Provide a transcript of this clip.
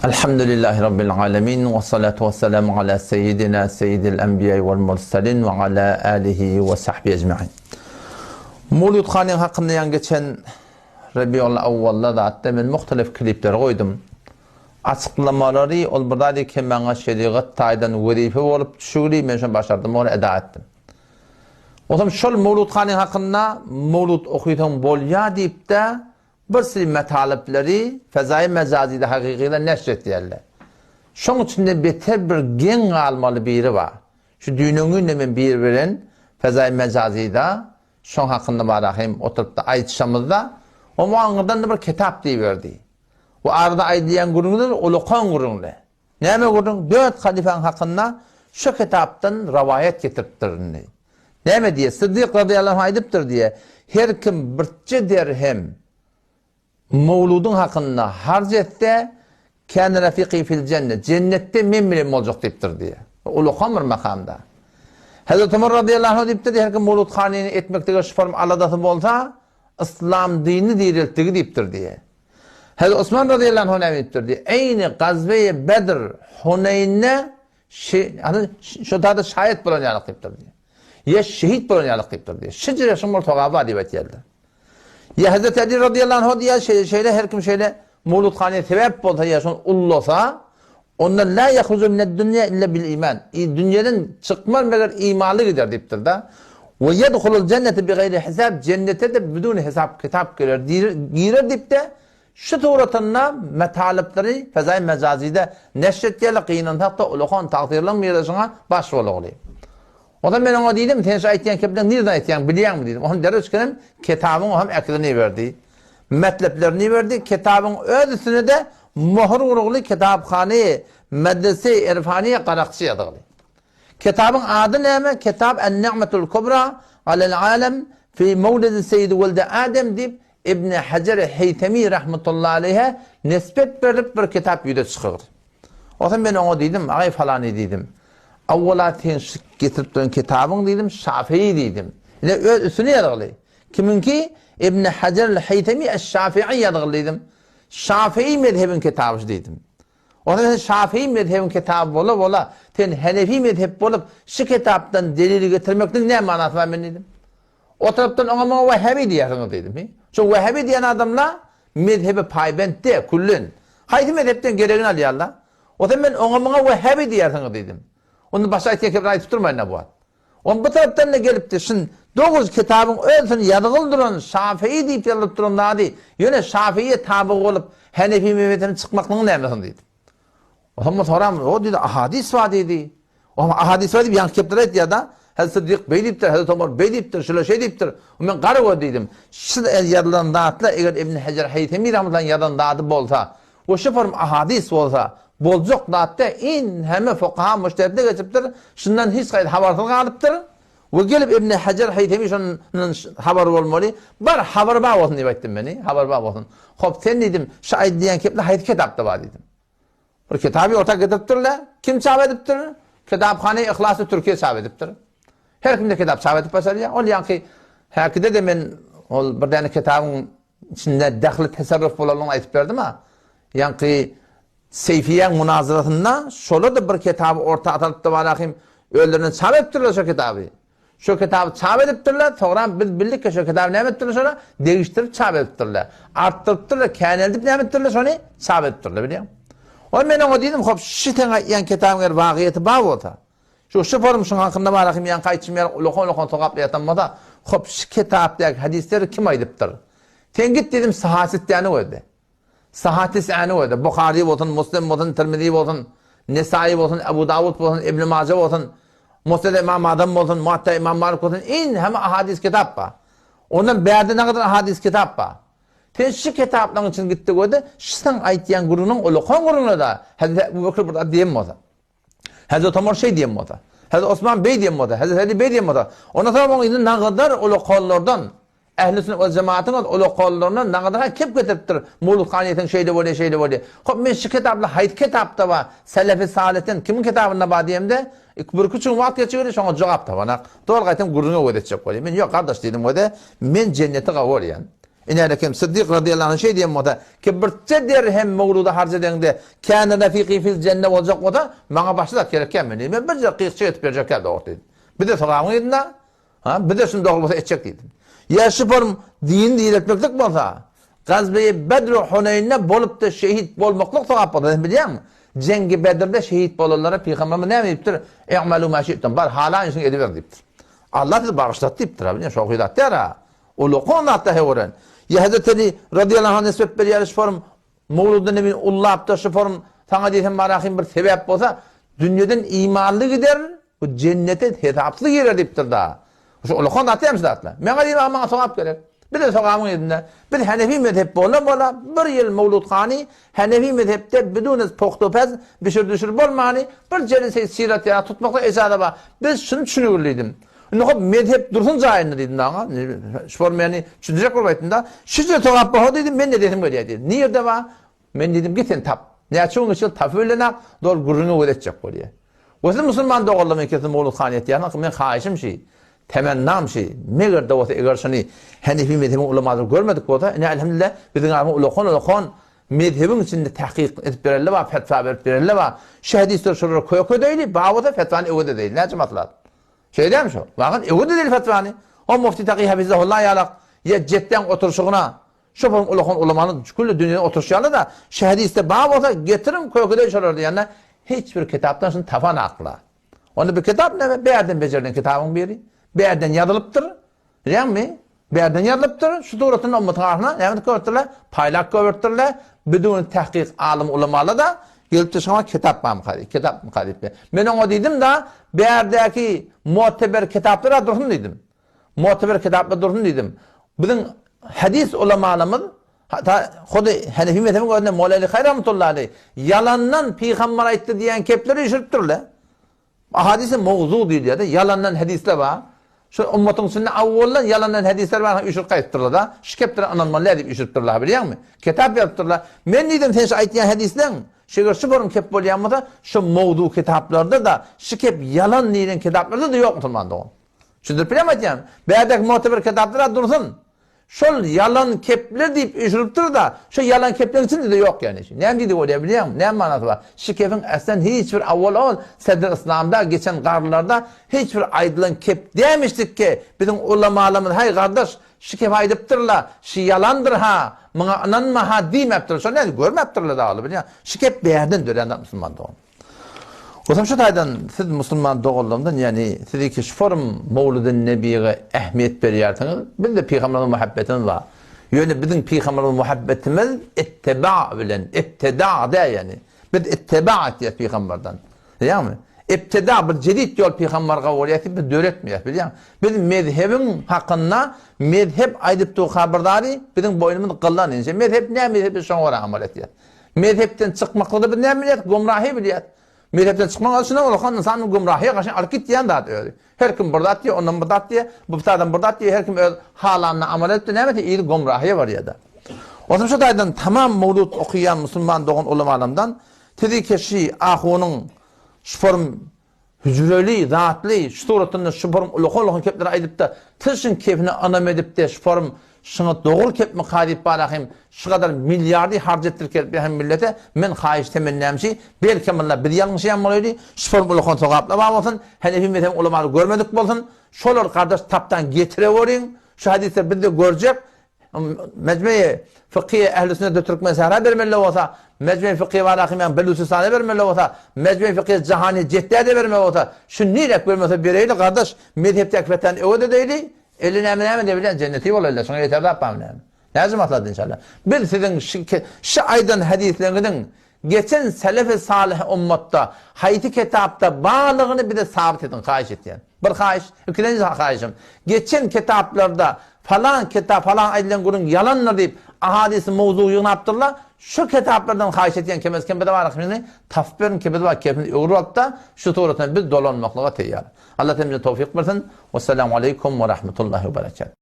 Elhamdülillahi Rabbil alemin ve salatu ve selamu ala seyyidina seyyidil enbiya vel mursalin ve ala alihi ve sahbihi ecma'in. Mevlud Khan'ın hakkında yan geçen Rabiul Avval'da da hatta ben muhtelif klipler koydum. Açıklamaları ol buradaki ki bana şeriat taydan vazife olup düşürü ben şunu başardım, onu eda ettim. O zaman şol Mevlud Khan'ın hakkında Mevlud okuyduğum bolya deyip de bir sürü metalipleri fezai mecazide hakikiyle neşret yerler. Şunun içinde beter bir gen almalı biri var. Şu dünyanın hemen bir veren fezai mecazide şun hakkında barahim oturup da ayetişamızda o muangadan da bir kitap deyiverdi. O arada aydiyen gurunlar ulukan gurunlar. Neyme gurun? 4 halifan hakkında şu kitaptan rivayet getirttirini. Neyme diye? Sıddık radıyallahu anh aydıptır diye. Her kim birçe derhem Mevludun hakkında harc etse kendi refiki fil cennet. Cennette min bilim olacak deyiptir diye. Ulukan bir makamda. Hazreti Ömer radıyallahu anh deyiptir diye her kim Mevlud Khan'ını etmekte şu form aladatı olsa İslam dini dirilttiği deyiptir diye. Hazreti Osman radıyallahu anh deyiptir diye. Eyni gazve-i Bedir Huneyn'e şu tarzda şahit bulanyalık deyiptir diye. Ya şehit bulanyalık deyiptir diye. Şicr yaşam ortağı var deyip geldi. Ya Hazreti Ali radıyallahu anh diye şeyle her kim şeyle Mevlud Khan'ı sebep olsa yaşın ullosa ondan la yahruzu mined dünya illa bil iman. Dünyadan çıkmaz meğer imanlı gider deyiptir da. Ve yedhulul cennete bi gayri hesab, cennete de bidun hesap kitap girer deyip de şu tuğratanına metalipleri fezai mecazide neşret yerle kıyınan hatta ulukan takdirlen mirasına başrol oluyor. O da ben ona dedim, sen şu ayetiyen keplen nereden ayetiyen biliyor musun dedim. Onun derece çıkanım kitabın hem eklini verdi. Metleplerini verdi. Kitabın ödüsünü de muhur vurgulu kitapkhane medrese irfaniye qarakçı yadıglı. Kitabın adı neyme? Kitab En-Ni'metul Kubra alel alem fi mevlid seyyid velde Adem deyip İbn Hacer Heytemi rahmetullahi aleyhe nispet verip bir kitap yüde çıkıyor. O zaman ben ona dedim, ağay falan dedim. Avvala getirip dön kitabın dedim, Şafii dedim. Yine üstüne yadıglı. Kiminki? İbn Hacer el-Heytemi es-Şafii yadıglı dedim. Şafii mezhebin kitabı dedim. O zaman Şafii mezhebin kitabı ola sen Hanefi mezhep olup şu kitaptan delili getirmekten ne manası var ben dedim. O taraftan ona Vehhabi diyorsun dedim. Şu Vehhabi diyen adamla mezhebi paybente kullün. Haydi mezhepten gereğini alıyorlar. O zaman ben ona Vehhabi diyorsun dedim. Onu başka ayetiye kebirayı tutturmayın ne bu ad. Onun bu taraftan da gelip de şimdi 9 kitabın ölsün yadıgıl duran Şafii deyip yalıp duran daha değil. Yine Şafii'ye tabi olup Hanefi mezhebine çıkmaklığını ne emresin dedim. O zaman soram o dedi ahadis var dedi. O zaman ahadis var deyip yankı keptirayı etti ya da Hazreti Sıddık Bey deyiptir, Hazreti Ömer Bey deyiptir, şöyle şey deyiptir. O ben karı o dedim. Şu yadılan dağıtla eğer İbn Hacer Heytemi rahmetullahi yadan dağıtıp olsa o şu form ahadis olsa bolcuk dağıtta in hemen fukaha müşteride geçiptir. Şundan hiç kayıt haberlik alıptır. Ve gelip İbn Hacer Heytemi şunun haberi olmalı. Bar haber bağ olsun diye ettim beni. Haber bağ olsun. Hop sen dedim şu ayet diyen keple hayat kitapta var dedim. Bir kitabı ortak ediptirler. Kim çağ ediptir? Kitapkhane İhlas-ı Türkiye çağ ediptir. Her kimde kitap çağ edip başarıya. Ol yankı herkide de ben bir tane kitabın içinde dahli tesarruf olalım ayetip verdim ha. Yankı Seyfiye münazırasında şöyle de bir kitabı orta atalıp da varahim öldürünün çağ ediptirler şu kitabı. Şu kitabı çağ ediptirler. Sonra biz bildik ki şu kitabı ne ediptirler sonra değiştirip çağ ediptirler. Arttırıptırlar. Kendi edip ne ediptirler sonra çağ ediptirler biliyor musun? O ben ona dedim hop şu tane yan kitabın vakiyeti bağ olsa. Şu form şunun hakkında varahim yan kayıtçım yer lokon tokapla yatanmada hop şu kitaptaki hadisleri kim aydıptır? Sen git dedim sahasit yani öyle. Sahatis yani öyle. Bukhari olsun, Müslim olsun, Tirmizi olsun, Nesai olsun, Ebu Davud olsun, İbn Mace olsun, Musned İmam Adam olsun, Muatta İmam Malik olsun, in hem ahadis kitap var. Onun beyerde ne kadar ahadis kitap var. Sen şu kitapların için gittik öyle, şundan ayetiyen gurunun ulukan gurunu da Hazreti Ebu Bekir burada diyeyim mi o da? Hazreti Ömer şey diyeyim mi o da? Hazreti Osman Bey diyeyim mi o da? Hazreti Ali Bey diyeyim mi o da? Ondan sonra onun ne kadar ulukanlardan Ehl-i Sünnet ve Cemaat'ın ulukanlarından ne kadar kep getiriptir Mevlud Khan'ın şeyde böyle. Hop ben şu kitapla hayt kitapta var. Selefi Salih'ten kimin kitabında var diyeyim de bir küçük vaat geçiyor sonra cevap da bana. Doğru gayet gurunu ödetecek oluyor. Ben yok kardeş dedim öyle. Men cennete kavur yani. İnelekim Sıddık radıyallahu anh şey diyeyim o da ki bir dirhem mevluda harc edende kâne rafiqi fil cennet olacak o da bana başladık gereken mi? Ben bir dakika etip verecek geldi ortaya. Bir de soğamı yedin ha? Bir de şimdi doğru olsa edecek dedim. Ya şıpırım din değil etmeklik olsa Gazbe-i Bedr-i Huneyn'e bolup da şehit bolmaklık soğap oldu. Biliyor musun? Cengi Bedir'de şehit bolurlara Peygamberimiz ne deyiptir? İ'melû mâ şi'tum. Bar hala işini ediver deyiptir. Allah bizi bağışlat deyiptir. Biliyor musun? Çok hüdat der ha. Ulu konatta hevoren. Ya Hazreti Ali radıyallahu anh nisbet bir yarış form Mevlud-u Nebi Ullah'ta da form sana diyeyim marahim bir sebep olsa dünyadan imanlı gider bu cennete hitaplı girer deyiptir da. Ulu konatta hem sıdatla. Mena diyeyim ama soğap gerek. Bir de soğamın edinde. Bir Hanefi mezhep bola bir yıl Mevlud Khani Hanefi mezhepte bidunuz poktopez düşür bolmani bir celise sirat ya tutmakta ecada var. Biz şunu düşünürlüydüm. Nuhab mezhep dursun zayını dedim daha. Şform yani düşünecek olmaydı. Şüzde soğap bu dedim ben de dedim böyle dedi. Niye de var? Ben dedim gitsen tap. Ne açığın ışıl taföylene dol gurunu öğretecek böyle. Oysa Müslüman doğallama kesin Mevlud Khani'yet yani ben haişim şey. Temennam şey. Meğer de olsa eğer şunu Hanefi mezhebin ulamaları görmedik o da. Ne elhamdülillah bizim ağabey ulakon mezhebin içinde tahkik edip verirler var, fetva verip verirler var. Şu hadisler şurada koyu değil, bağıda fetvanı evde değil. Ne cemaatler? Şey değil mi şu? Bakın evde değil fetvanı. O mufti Taqi Hafizahullah yalak. Ya cepten oturuşuna. Şu falan ulamanın küllü dünyanın oturuşuyla da şu hadiste bağıda getirin koyu değil şurada yani. Hiçbir kitaptan şimdi tafan akla. Onu bir kitap ne? Bir yerden becerilen kitabın biri. Bir yerden yazılıptır. Değil mi? Bir yerden yazılıptır. Şu doğrultuda ummatın ağzına yani kıvırtırlar. Paylak kıvırtırlar. Bidun tahkik alim ulamalı da gelip de sana kitap mı kadip? Kitap mı kadip? Ben ona dedim da bir yerdeki muteber kitaplara dursun dedim. Muteber kitaplara dursun dedim. Bizim hadis ulamalarımız hatta Hanefi mezhebinin önünde Molla Ali Hayr rahmetullahi aleyh yalandan peygamber ayıttı diyen kepleri işittirler. Hadisi mevzu değil ya da yalandan hadisler var. Şu ummatın sünnet avvallan yalandan hadisler var işit kayıttırlar da. Şikeptir ananmalı edip işittirler biliyor musun? Kitap yaptırlar. Ben dedim sen şu ayıtlayan hadisler şeker şu borum kep bolyanmı da şu mevzu kitaplarda da şikep yalan diyen kitaplarda da yok Müslümanda o. Şudur bilemeyeceğim. Beyadaki muteber kitaplara dursun. Şol yalan kepler deyip işittir da şu yalan keplerin içinde de yok yani. Ne dedi o diye biliyor musun? Ne manası var? Şikefin aslen hiçbir avval Sedr İslam'da geçen kararlarda hiçbir aydılan kep demiştik ki bizim ulamalarımız hay kardeş şikef aydıptırlar. Şu yalandır ha. Bana ananma ha demeptir. Şu ne görmeptirler da alı biliyor musun? Şikef bir yerden dönen Müslüman doğum. O zaman şu taydan siz Müslüman doğulduğundan yani siz ki şu form Mevlud-u Nebi'ye ehmiyet veriyorsunuz. Biz de Peygamber'in muhabbetimiz var. Yani bizim Peygamber'in muhabbetimiz ittiba bilen, ittida da yani. Biz ittiba ettiyiz Peygamber'den. Değil mi? İptida bir cedid yol Peygamber kavuliyeti biz öğretmiyoruz biliyor musun? Bizim mezhebin hakkında mezhep aydıptığı haberdari bizim boynumuz kıllan ince. Mezhep ne mezhebi şu an amel ediyor. Mezhepten çıkmakla da biz ne biliyoruz? Gumrahi biliyoruz. Mezhepten çıkmak için olan insanın gumrahiye karşı hareket diyen de öyle. Her kim burada diyor, ondan burada diyor, bu pıtadan burada diyor, her kim halanla amel etti, ne mi? İyi gumrahiye var ya da. O zaman şu taydan tamam mevlud okuyan Müslüman doğan ulamalarından dedi ki şey ahunun şu form hücreli, zatlı, şu suratında şu form uluğun kepleri aydıp da tışın keyfini anam edip de şu form şuna doğru kep mi kadip barahim şu kadar milyardı harcettirken bir hem millete men hayiş temennamşi belki Allah bir yanlış yapmalıydı şu form uluğun soğapla bağlasın Hanefi mezhebin ulamaları görmedik bolsun şolar kardeş taptan getireverin şu hadisler bir de görecek mecmuye fıkhiye ehl-i sünnet Türkmen sahra vermeli olsa mecmuye fıkhiye var akımen Beluchistan vermeli olsa mecmuye fıkhiye cihani Cedda'da vermeli olsa şu nirek vermeli bireyle kardeş mezhep tekfeten evde değildi eline emin de bilen cenneti olaylar sonra yeter Rabbim ne lazım atladı inşallah bir sizin şu aydan hadislerinin geçen selef-i salih ummatta hayti kitapta bağlığını bir de sabit edin hayiş et yani bir hayiş ikinci hayişim geçen kitaplarda falan kitap falan aydilen kurun yalanlar deyip ahadisi mevzuyu yaptırlar şu kitaplardan hayiş eten kemezken bedava rakımını tafbirin ki bedava kepini Avrupa'da şu tuğratına biz dolanmaklığa teyyar Allah temizle tevfik versin. Vesselamu aleyküm ve rahmetullahi ve berekatuhu.